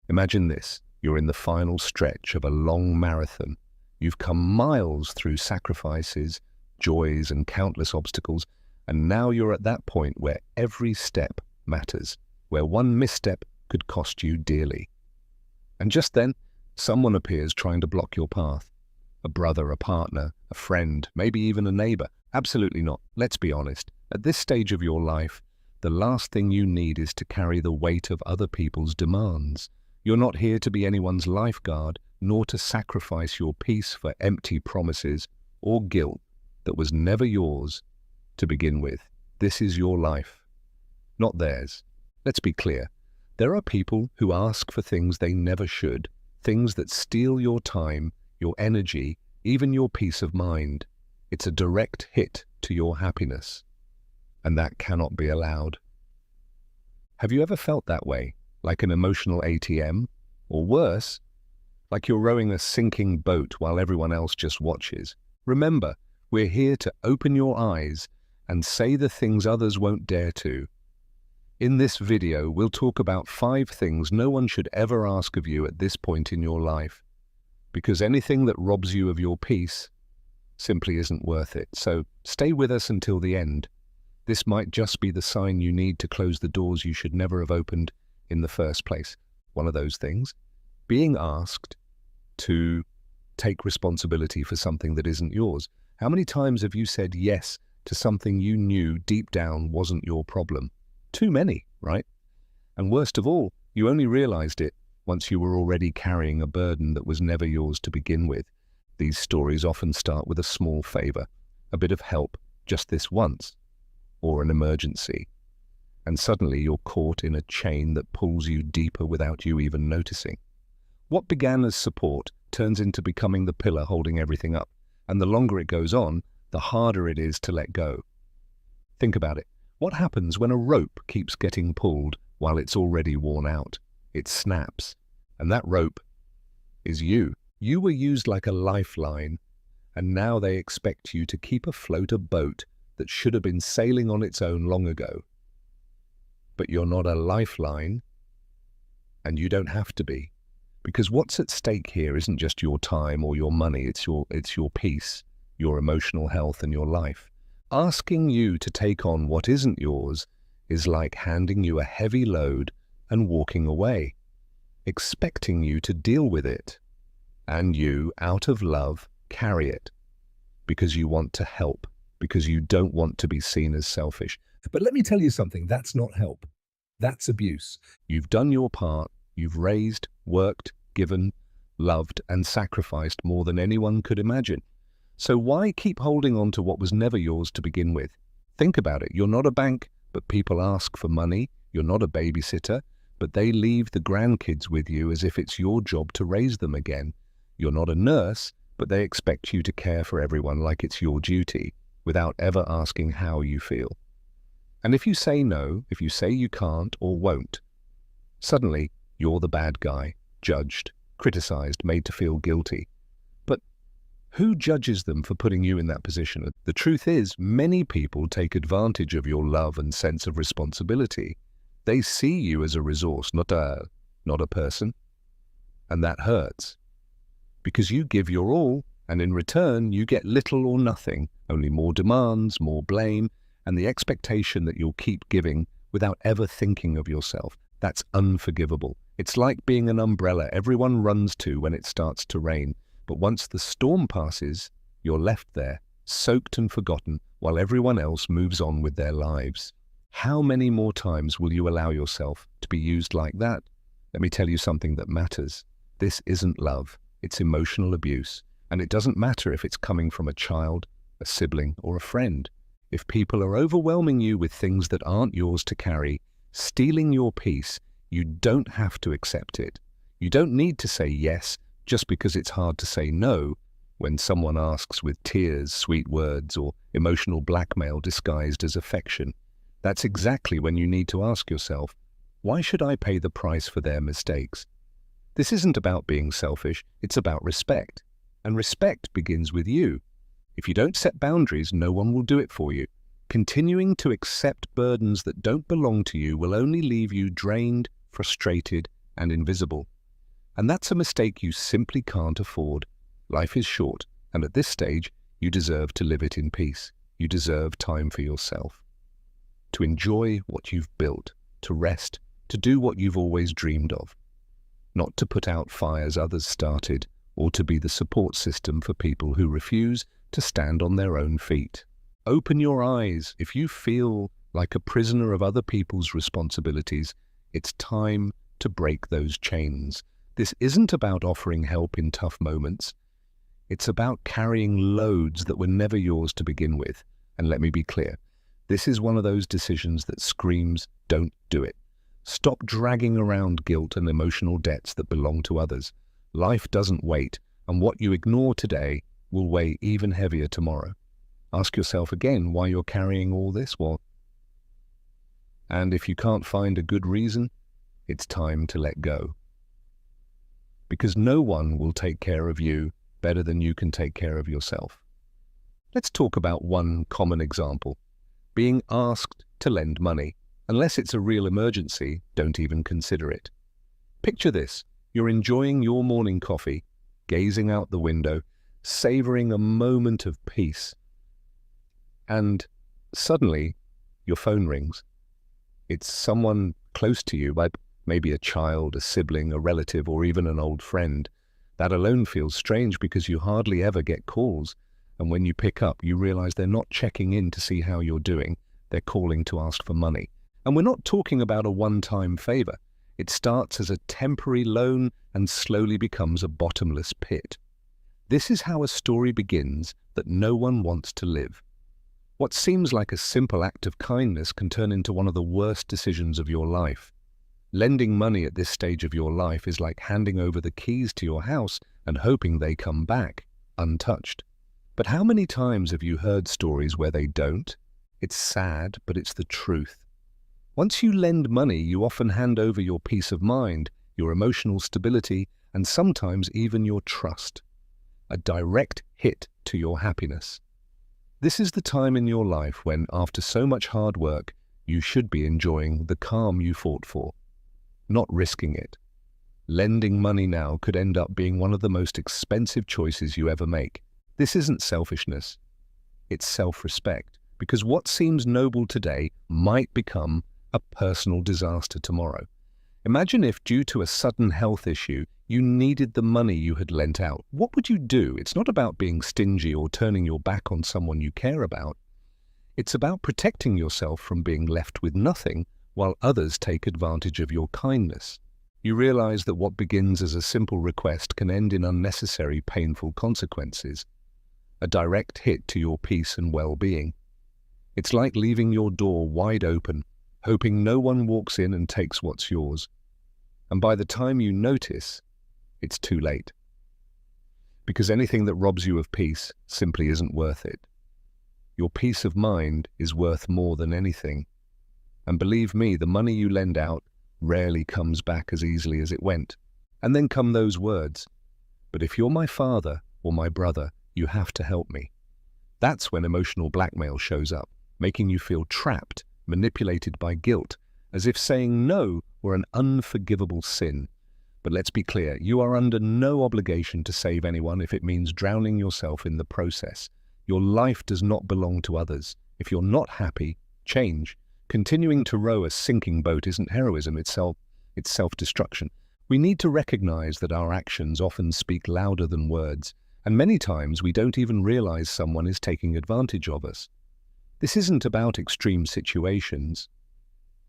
Imagine this. You're in the final stretch of a long marathon. You've come miles through sacrifices, joys, and countless obstacles, and now you're at that point where every step matters, where one misstep could cost you dearly. And just then, someone appears trying to block your path. A brother, a partner, a friend, maybe even a neighbor. Absolutely not. Let's be honest. At this stage of your life, the last thing you need is to carry the weight of other people's demands. You're not here to be anyone's lifeguard, nor to sacrifice your peace for empty promises or guilt that was never yours to begin with. This is your life, not theirs. Let's be clear. There are people who ask for things they never should, things that steal your time, your energy, even your peace of mind. It's a direct hit to your happiness, and that cannot be allowed. Have you ever felt that way, like an emotional ATM? Or worse, like you're rowing a sinking boat while everyone else just watches? Remember, we're here to open your eyes and say the things others won't dare to. In this video, we'll talk about 5 things no one should ever ask of you at this point in your life, because anything that robs you of your peace simply isn't worth it. So stay with us until the end. This might just be the sign you need to close the doors you should never have opened in the first place. One of those things, being asked to take responsibility for something that isn't yours. How many times have you said yes to something you knew deep down wasn't your problem? Too many, right? And worst of all, you only realized it once you were already carrying a burden that was never yours to begin with. These stories often start with a small favor, a bit of help, just this once, or an emergency. And suddenly you're caught in a chain that pulls you deeper without you even noticing. What began as support turns into becoming the pillar holding everything up. And the longer it goes on, the harder it is to let go. Think about it. What happens when a rope keeps getting pulled while it's already worn out? It snaps. And that rope is you. You were used like a lifeline, and now they expect you to keep afloat a boat that should have been sailing on its own long ago. But you're not a lifeline, and you don't have to be. Because what's at stake here isn't just your time or your money, it's your peace, your emotional health, and your life. Asking you to take on what isn't yours is like handing you a heavy load and walking away, expecting you to deal with it, and you, out of love, carry it because you want to help, because you don't want to be seen as selfish. But let me tell you something, that's not help. That's abuse. You've done your part. You've raised, worked, given, loved, and sacrificed more than anyone could imagine. So why keep holding on to what was never yours to begin with? Think about it. You're not a bank, but people ask for money. You're not a babysitter, but they leave the grandkids with you as if it's your job to raise them again. You're not a nurse, but they expect you to care for everyone like it's your duty, without ever asking how you feel. And if you say no, if you say you can't or won't, suddenly you're the bad guy, judged, criticized, made to feel guilty. But who judges them for putting you in that position? The truth is, many people take advantage of your love and sense of responsibility. They see you as a resource, not a person. And that hurts. Because you give your all, and in return you get little or nothing, only more demands, more blame, and the expectation that you'll keep giving without ever thinking of yourself. That's unforgivable. It's like being an umbrella everyone runs to when it starts to rain. But once the storm passes, you're left there, soaked and forgotten, while everyone else moves on with their lives. How many more times will you allow yourself to be used like that? Let me tell you something that matters. This isn't love. It's emotional abuse. And it doesn't matter if it's coming from a child, a sibling, or a friend. If people are overwhelming you with things that aren't yours to carry, stealing your peace, you don't have to accept it. You don't need to say yes just because it's hard to say no when someone asks with tears, sweet words, or emotional blackmail disguised as affection. That's exactly when you need to ask yourself, why should I pay the price for their mistakes? This isn't about being selfish, it's about respect. And respect begins with you. If you don't set boundaries, no one will do it for you. Continuing to accept burdens that don't belong to you will only leave you drained, frustrated, and invisible. And that's a mistake you simply can't afford. Life is short, and at this stage, you deserve to live it in peace. You deserve time for yourself, to enjoy what you've built, to rest, to do what you've always dreamed of. Not to put out fires others started, or to be the support system for people who refuse to stand on their own feet. Open your eyes. If you feel like a prisoner of other people's responsibilities, it's time to break those chains. This isn't about offering help in tough moments. It's about carrying loads that were never yours to begin with. And let me be clear, this is one of those decisions that screams, don't do it. Stop dragging around guilt and emotional debts that belong to others. Life doesn't wait, and what you ignore today will weigh even heavier tomorrow. Ask yourself again why you're carrying all this. And if you can't find a good reason, it's time to let go. Because no one will take care of you better than you can take care of yourself. Let's talk about one common example: being asked to lend money. Unless it's a real emergency, don't even consider it. Picture this: you're enjoying your morning coffee, gazing out the window, savoring a moment of peace. And suddenly, your phone rings. It's someone close to you, maybe a child, a sibling, a relative, or even an old friend. That alone feels strange because you hardly ever get calls. And when you pick up, you realize they're not checking in to see how you're doing. They're calling to ask for money. And we're not talking about a one-time favor. It starts as a temporary loan and slowly becomes a bottomless pit. This is how a story begins that no one wants to live. What seems like a simple act of kindness can turn into one of the worst decisions of your life. Lending money at this stage of your life is like handing over the keys to your house and hoping they come back untouched. But how many times have you heard stories where they don't? It's sad, but it's the truth. Once you lend money, you often hand over your peace of mind, your emotional stability, and sometimes even your trust. A direct hit to your happiness. This is the time in your life when, after so much hard work, you should be enjoying the calm you fought for, not risking it. Lending money now could end up being one of the most expensive choices you ever make. This isn't selfishness. It's self-respect, because what seems noble today might become a personal disaster tomorrow. Imagine if, due to a sudden health issue, you needed the money you had lent out. What would you do? It's not about being stingy or turning your back on someone you care about. It's about protecting yourself from being left with nothing while others take advantage of your kindness. You realize that what begins as a simple request can end in unnecessary, painful consequences. A direct hit to your peace and well-being. It's like leaving your door wide open, hoping no one walks in and takes what's yours. And by the time you notice, it's too late. Because anything that robs you of peace simply isn't worth it. Your peace of mind is worth more than anything. And believe me, the money you lend out rarely comes back as easily as it went. And then come those words: but if you're my father or my brother, you have to help me. That's when emotional blackmail shows up, making you feel trapped, manipulated by guilt, as if saying no were an unforgivable sin. But let's be clear, you are under no obligation to save anyone if it means drowning yourself in the process. Your life does not belong to others. If you're not happy, change. Continuing to row a sinking boat isn't heroism, it's self-destruction. We need to recognize that our actions often speak louder than words, and many times we don't even realize someone is taking advantage of us. This isn't about extreme situations,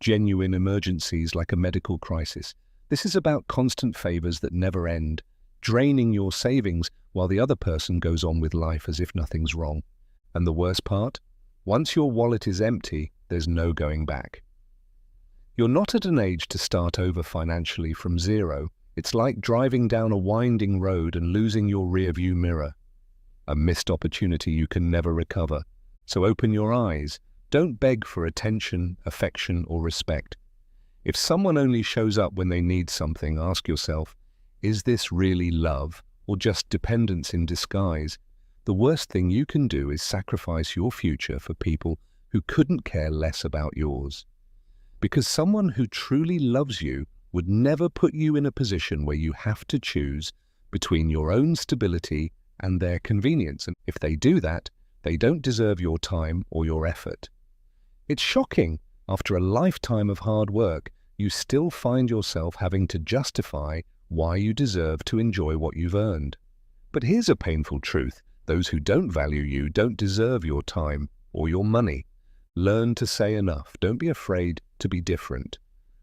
genuine emergencies like a medical crisis. This is about constant favors that never end, draining your savings while the other person goes on with life as if nothing's wrong. And the worst part? Once your wallet is empty, there's no going back. You're not at an age to start over financially from zero. It's like driving down a winding road and losing your rearview mirror. A missed opportunity you can never recover. So open your eyes. Don't beg for attention, affection, or respect. If someone only shows up when they need something, ask yourself, is this really love or just dependence in disguise? The worst thing you can do is sacrifice your future for people who couldn't care less about yours. Because someone who truly loves you would never put you in a position where you have to choose between your own stability and their convenience. And if they do that, they don't deserve your time or your effort. It's shocking, after a lifetime of hard work, you still find yourself having to justify why you deserve to enjoy what you've earned. But here's a painful truth. Those who don't value you don't deserve your time or your money. Learn to say enough. Don't be afraid to be different.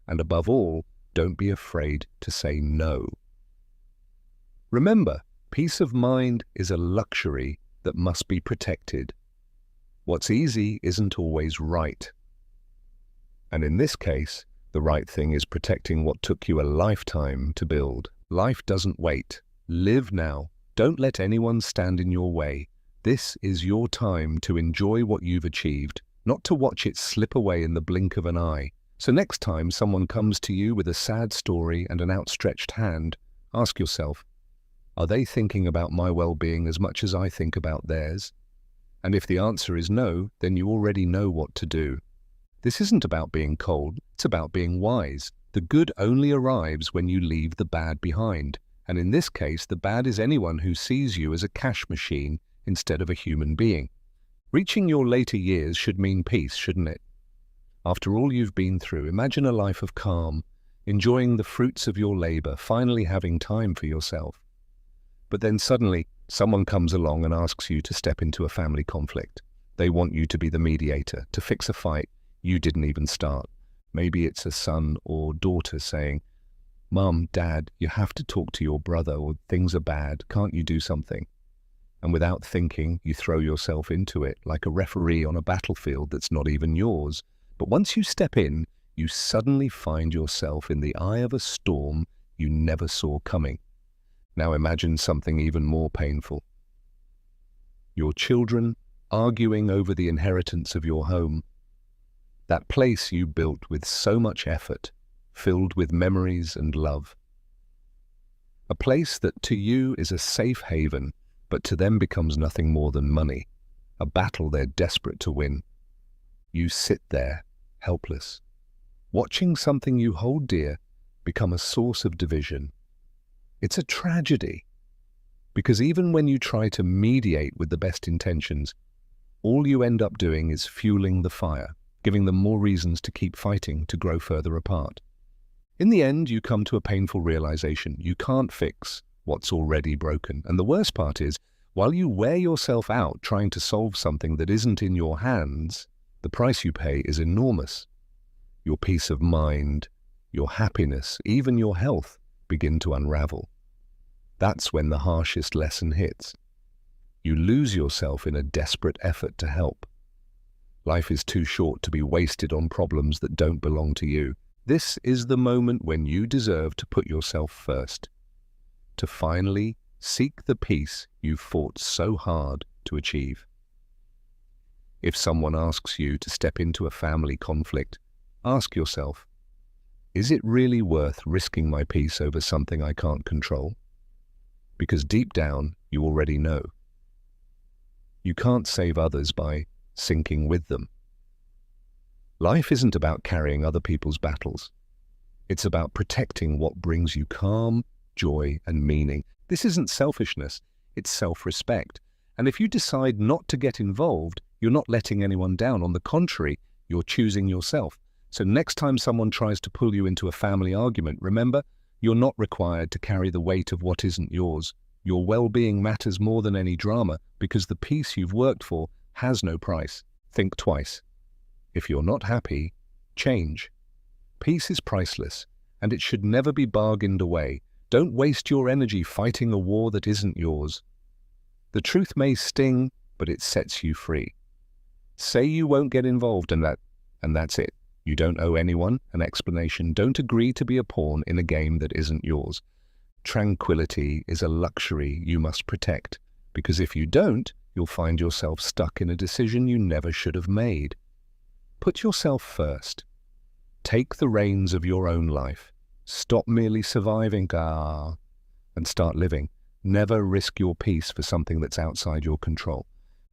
And above all, don't be afraid to say no. Remember, peace of mind is a luxury that must be protected. What's easy isn't always right. And in this case, the right thing is protecting what took you a lifetime to build. Life doesn't wait. Live now. Don't let anyone stand in your way. This is your time to enjoy what you've achieved, not to watch it slip away in the blink of an eye. So next time someone comes to you with a sad story and an outstretched hand, ask yourself, are they thinking about my well-being as much as I think about theirs? And if the answer is no, then you already know what to do. This isn't about being cold, it's about being wise. The good only arrives when you leave the bad behind. And in this case, the bad is anyone who sees you as a cash machine instead of a human being. Reaching your later years should mean peace, shouldn't it? After all you've been through, imagine a life of calm, enjoying the fruits of your labor, finally having time for yourself. But then suddenly, someone comes along and asks you to step into a family conflict. They want you to be the mediator, to fix a fight you didn't even start. Maybe it's a son or daughter saying, Mom, Dad, you have to talk to your brother, or things are bad, can't you do something? And without thinking, you throw yourself into it like a referee on a battlefield that's not even yours. But once you step in, you suddenly find yourself in the eye of a storm you never saw coming. Now imagine something even more painful. Your children arguing over the inheritance of your home. That place you built with so much effort, filled with memories and love. A place that to you is a safe haven, but to them becomes nothing more than money, a battle they're desperate to win. You sit there, helpless, watching something you hold dear become a source of division. It's a tragedy, because even when you try to mediate with the best intentions, all you end up doing is fueling the fire, giving them more reasons to keep fighting to grow further apart. In the end, you come to a painful realization. You can't fix what's already broken. And the worst part is, while you wear yourself out trying to solve something that isn't in your hands, the price you pay is enormous. Your peace of mind, your happiness, even your health begin to unravel. That's when the harshest lesson hits. You lose yourself in a desperate effort to help. Life is too short to be wasted on problems that don't belong to you. This is the moment when you deserve to put yourself first, to finally seek the peace you've fought so hard to achieve. If someone asks you to step into a family conflict, ask yourself, is it really worth risking my peace over something I can't control? Because deep down, you already know. You can't save others by sinking with them. Life isn't about carrying other people's battles. It's about protecting what brings you calm, joy, and meaning. This isn't selfishness, it's self-respect. And if you decide not to get involved, you're not letting anyone down. On the contrary, you're choosing yourself. So next time someone tries to pull you into a family argument, remember, you're not required to carry the weight of what isn't yours. Your well-being matters more than any drama, because the peace you've worked for has no price. Think twice. If you're not happy, change. Peace is priceless, and it should never be bargained away. Don't waste your energy fighting a war that isn't yours. The truth may sting, but it sets you free. Say you won't get involved in that, and that's it. You don't owe anyone an explanation. Don't agree to be a pawn in a game that isn't yours. Tranquility is a luxury you must protect, because if you don't, you'll find yourself stuck in a decision you never should have made. Put yourself first. Take the reins of your own life. Stop merely surviving, and start living. Never risk your peace for something that's outside your control.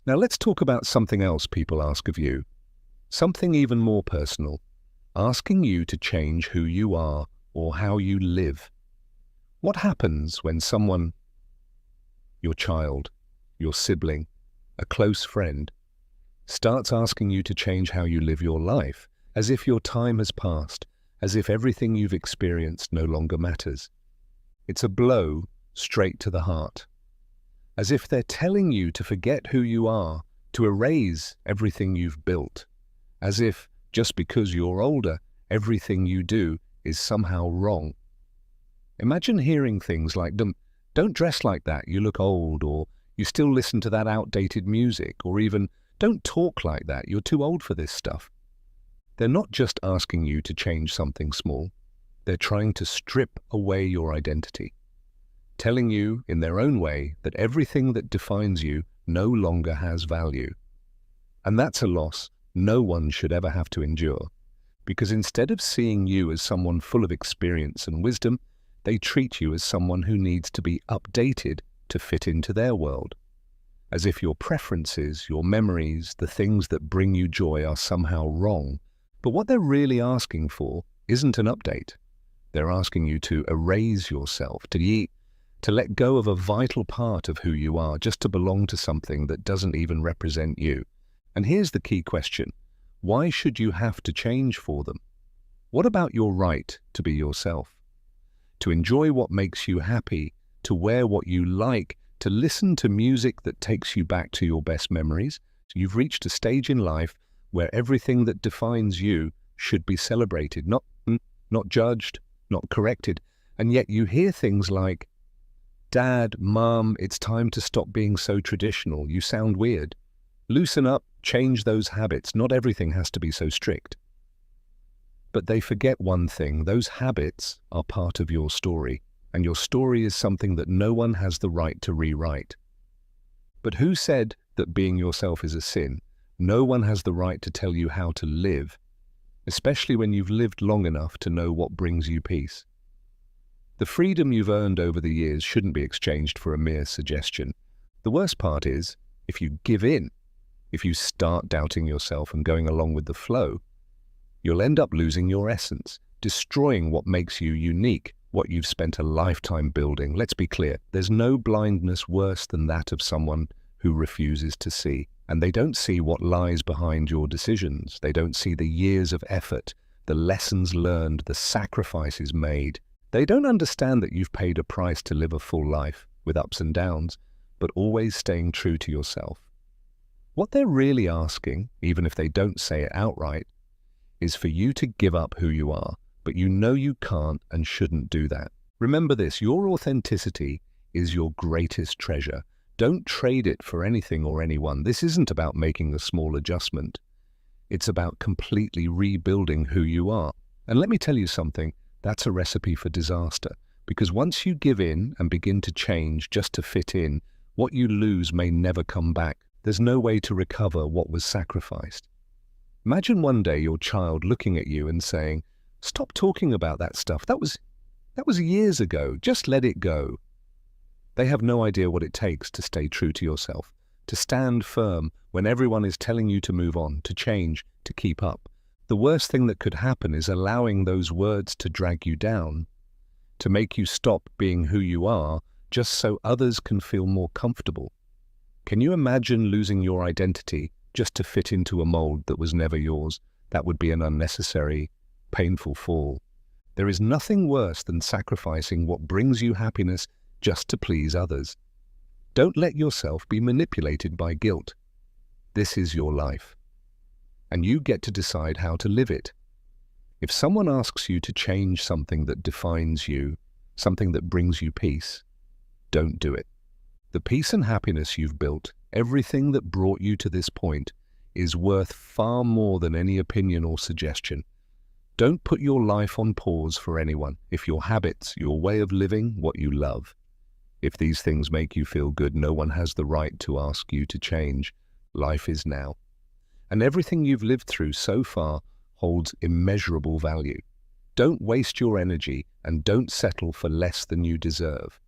Now let's talk about something else people ask of you. Something even more personal. Asking you to change who you are or how you live. What happens when someone, your child, your sibling, a close friend, starts asking you to change how you live your life, as if your time has passed, as if everything you've experienced no longer matters? It's a blow straight to the heart. As if they're telling you to forget who you are, to erase everything you've built. As if, just because you're older, everything you do is somehow wrong. Imagine hearing things like, "Don't dress like that, you look old," or "You still listen to that outdated music," or even, "Don't talk like that, you're too old for this stuff." They're not just asking you to change something small. They're trying to strip away your identity, telling you, in their own way, that everything that defines you no longer has value. And that's a loss no one should ever have to endure, because instead of seeing you as someone full of experience and wisdom, they treat you as someone who needs to be updated to fit into their world, as if your preferences, your memories, the things that bring you joy are somehow wrong. But what they're really asking for isn't an update. They're asking you to erase yourself, to let go of a vital part of who you are, just to belong to something that doesn't even represent you. And here's the key question. Why should you have to change for them? What about your right to be yourself? To enjoy what makes you happy, to wear what you like, to listen to music that takes you back to your best memories? So you've reached a stage in life where everything that defines you should be celebrated, not judged, not corrected. And yet you hear things like, "Dad, Mum, it's time to stop being so traditional. You sound weird. Loosen up, change those habits. Not everything has to be so strict." But they forget one thing. Those habits are part of your story, and your story is something that no one has the right to rewrite. But who said that being yourself is a sin? No one has the right to tell you how to live, especially when you've lived long enough to know what brings you peace. The freedom you've earned over the years shouldn't be exchanged for a mere suggestion. The worst part is, if you give in, if you start doubting yourself and going along with the flow, you'll end up losing your essence, destroying what makes you unique, what you've spent a lifetime building. Let's be clear, there's no blindness worse than that of someone who refuses to see. And they don't see what lies behind your decisions. They don't see the years of effort, the lessons learned, the sacrifices made. They don't understand that you've paid a price to live a full life, with ups and downs, but always staying true to yourself. What they're really asking, even if they don't say it outright, is for you to give up who you are, but you know you can't and shouldn't do that. Remember this, your authenticity is your greatest treasure. Don't trade it for anything or anyone. This isn't about making a small adjustment. It's about completely rebuilding who you are. And let me tell you something, that's a recipe for disaster. Because once you give in and begin to change just to fit in, what you lose may never come back. There's no way to recover what was sacrificed. Imagine one day your child looking at you and saying, "Stop talking about that stuff. That was years ago. Just let it go." They have no idea what it takes to stay true to yourself, to stand firm when everyone is telling you to move on, to change, to keep up. The worst thing that could happen is allowing those words to drag you down, to make you stop being who you are, just so others can feel more comfortable. Can you imagine losing your identity just to fit into a mold that was never yours? That would be an unnecessary, painful fall. There is nothing worse than sacrificing what brings you happiness just to please others. Don't let yourself be manipulated by guilt. This is your life, and you get to decide how to live it. If someone asks you to change something that defines you, something that brings you peace, don't do it. The peace and happiness you've built, everything that brought you to this point, is worth far more than any opinion or suggestion. Don't put your life on pause for anyone. If your habits, your way of living, what you love, if these things make you feel good, no one has the right to ask you to change. Life is now. And everything you've lived through so far holds immeasurable value. Don't waste your energy and don't settle for less than you deserve.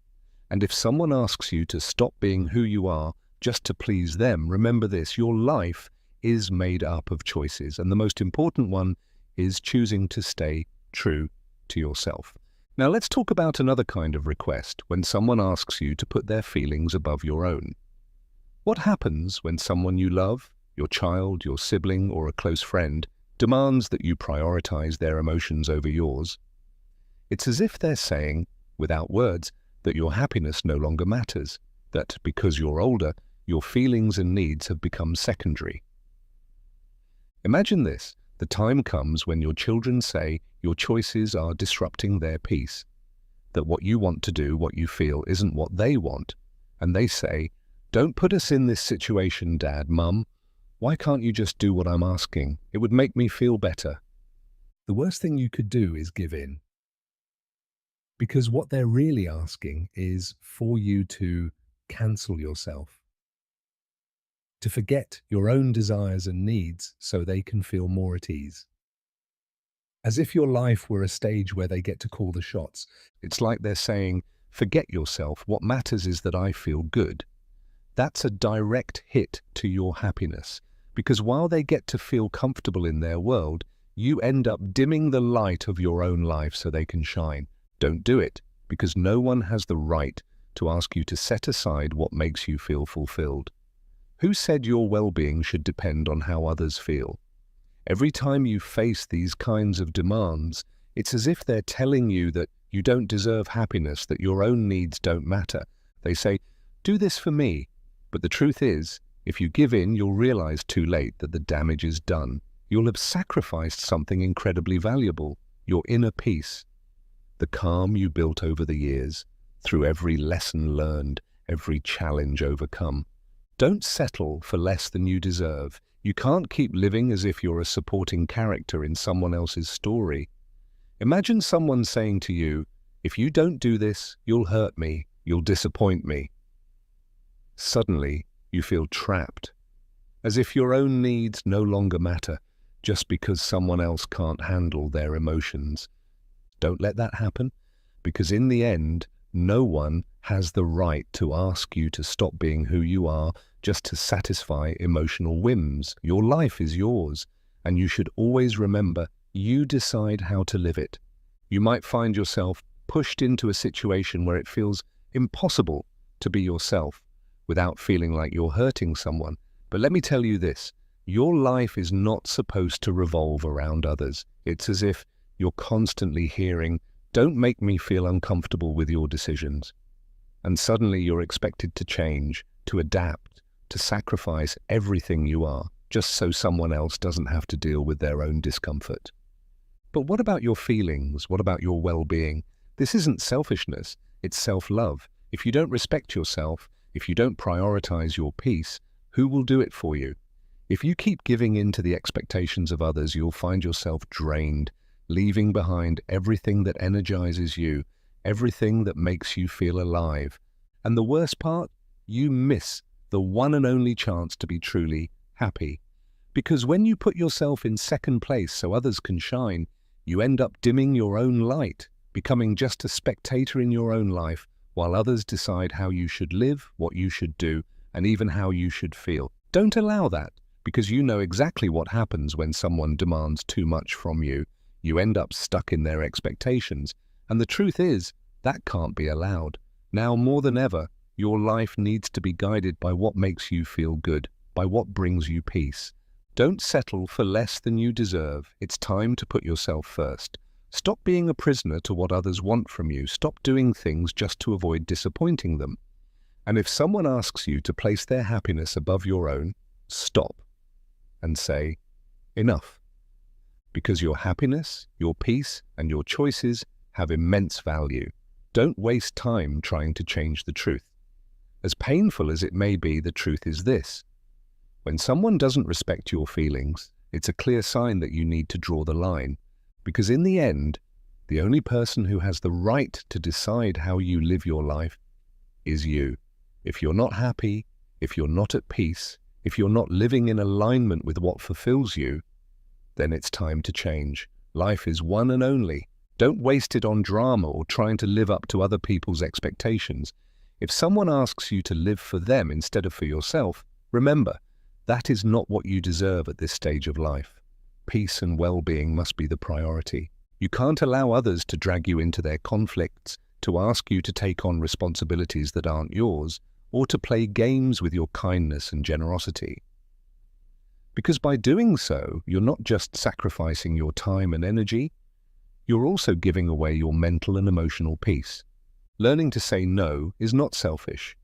And if someone asks you to stop being who you are just to please them, remember this, your life is made up of choices, and the most important one is choosing to stay true to yourself. Now let's talk about another kind of request, when someone asks you to put their feelings above your own. What happens when someone you love, your child, your sibling, or a close friend, demands that you prioritize their emotions over yours? It's as if they're saying, without words, that your happiness no longer matters, that because you're older, your feelings and needs have become secondary. Imagine this. The time comes when your children say your choices are disrupting their peace, that what you want to do, what you feel, isn't what they want, and they say, "Don't put us in this situation, Dad, Mum. Why can't you just do what I'm asking? It would make me feel better." The worst thing you could do is give in. Because what they're really asking is for you to cancel yourself, to forget your own desires and needs so they can feel more at ease. As if your life were a stage where they get to call the shots. It's like they're saying, "Forget yourself, what matters is that I feel good." That's a direct hit to your happiness, because while they get to feel comfortable in their world, you end up dimming the light of your own life so they can shine. Don't do it, because no one has the right to ask you to set aside what makes you feel fulfilled. Who said your well-being should depend on how others feel? Every time you face these kinds of demands, it's as if they're telling you that you don't deserve happiness, that your own needs don't matter. They say, "Do this for me." But the truth is, if you give in, you'll realize too late that the damage is done. You'll have sacrificed something incredibly valuable, your inner peace, the calm you built over the years, through every lesson learned, every challenge overcome. Don't settle for less than you deserve. You can't keep living as if you're a supporting character in someone else's story. Imagine someone saying to you, "If you don't do this, you'll hurt me, you'll disappoint me." Suddenly, you feel trapped, as if your own needs no longer matter just because someone else can't handle their emotions. Don't let that happen, because in the end, no one has the right to ask you to stop being who you are just to satisfy emotional whims. Your life is yours, and you should always remember you decide how to live it. You might find yourself pushed into a situation where it feels impossible to be yourself without feeling like you're hurting someone. But let me tell you this, your life is not supposed to revolve around others. It's as if you're constantly hearing, "Don't make me feel uncomfortable with your decisions." And suddenly you're expected to change, to adapt, to sacrifice everything you are, just so someone else doesn't have to deal with their own discomfort. But what about your feelings? What about your well-being? This isn't selfishness, it's self-love. If you don't respect yourself, if you don't prioritize your peace, who will do it for you? If you keep giving in to the expectations of others, you'll find yourself drained, leaving behind everything that energizes you, everything that makes you feel alive. And the worst part, you miss the one and only chance to be truly happy. Because when you put yourself in second place so others can shine, you end up dimming your own light, becoming just a spectator in your own life, while others decide how you should live, what you should do, and even how you should feel. Don't allow that, because you know exactly what happens when someone demands too much from you. You end up stuck in their expectations, and the truth is, that can't be allowed. Now more than ever, your life needs to be guided by what makes you feel good, by what brings you peace. Don't settle for less than you deserve. It's time to put yourself first. Stop being a prisoner to what others want from you. Stop doing things just to avoid disappointing them. And if someone asks you to place their happiness above your own, stop and say, "Enough." Because your happiness, your peace, and your choices have immense value. Don't waste time trying to change the truth. As painful as it may be, the truth is this. When someone doesn't respect your feelings, it's a clear sign that you need to draw the line. Because in the end, the only person who has the right to decide how you live your life is you. If you're not happy, if you're not at peace, if you're not living in alignment with what fulfills you, then it's time to change. Life is one and only. Don't waste it on drama or trying to live up to other people's expectations. If someone asks you to live for them instead of for yourself, remember, that is not what you deserve at this stage of life. Peace and well-being must be the priority. You can't allow others to drag you into their conflicts, to ask you to take on responsibilities that aren't yours, or to play games with your kindness and generosity. Because by doing so, you're not just sacrificing your time and energy, you're also giving away your mental and emotional peace. Learning to say no is not selfish.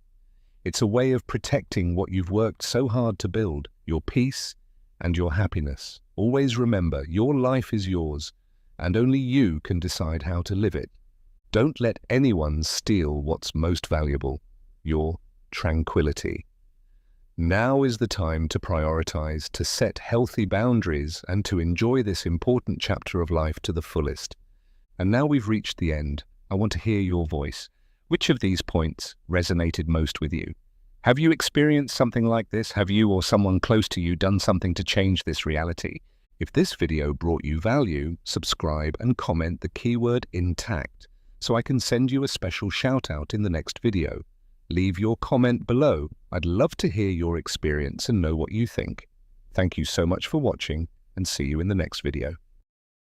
It's a way of protecting what you've worked so hard to build, your peace and your happiness. Always remember, your life is yours, and only you can decide how to live it. Don't let anyone steal what's most valuable, your tranquility. Now is the time to prioritize, to set healthy boundaries, and to enjoy this important chapter of life to the fullest. And now we've reached the end. I want to hear your voice. Which of these points resonated most with you? Have you experienced something like this? Have you or someone close to you done something to change this reality? If this video brought you value, subscribe and comment the keyword intact so I can send you a special shout out in the next video. Leave your comment below. I'd love to hear your experience and know what you think. Thank you so much for watching, and see you in the next video.